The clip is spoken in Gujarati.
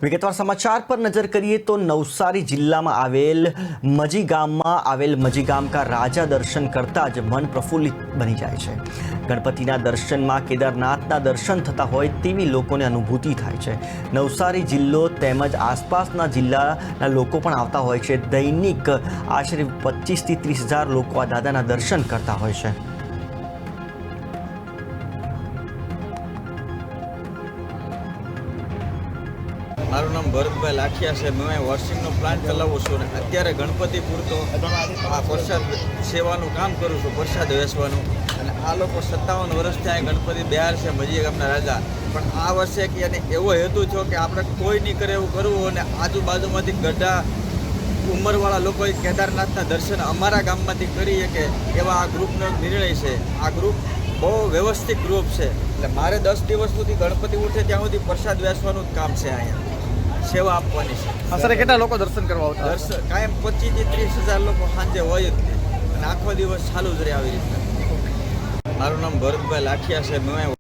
વિગતવાર સમાચાર પર નજર કરીએ તો નવસારી જિલ્લામાં આવેલ મજી ગામ કા રાજા દર્શન કરતા જ મન પ્રફુલ્લિત બની જાય છે। ગણપતિના દર્શનમાં કેદારનાથના દર્શન થતા હોય તેવી લોકોને અનુભૂતિ થાય છે। નવસારી જિલ્લો તેમજ આસપાસના જિલ્લાના લોકો પણ આવતા હોય છે। દૈનિક આશરે 25 થી 30 હજાર લોકો આ દાદાના દર્શન કરતા હોય છે। મારું નામ ભરતભાઈ લાખિયા છે। મેં વોશિંગનો પ્લાન્ટ ચલાવું છું અને અત્યારે ગણપતિ પૂરતો આ પ્રસાદ સેવાનું કામ કરું છું, પ્રસાદ વેચવાનું। અને આ લોકો 57 વર્ષથી અહીં ગણપતિ બિહાર છે મજી ગામના રાજા। પણ આ વર્ષે કે એને એવો હેતુ છો કે આપણે કોઈ નહીં કરે એવું કરવું અને આજુબાજુમાંથી ગઢા ઉંમરવાળા લોકોએ કેદારનાથના દર્શન અમારા ગામમાંથી કરી શકે એવા આ ગ્રુપનો નિર્ણય છે। આ ગ્રુપ બહુ વ્યવસ્થિત ગ્રુપ છે, એટલે મારે 10 દિવસ સુધી ગણપતિ ઉઠે ત્યાં સુધી પ્રસાદ વેચવાનું જ કામ છે। અહીંયા સેવા આપવાની છે। આશરે કેટલા લોકો દર્શન કરવા આવતા? દર્શન કાયમ 25 થી 30 હજાર લોકો સાંજે હોય જ અને આખો દિવસ ચાલુ જ રહે આવી રીતના। મારું નામ ભરતભાઈ લાખિયા છે। મેં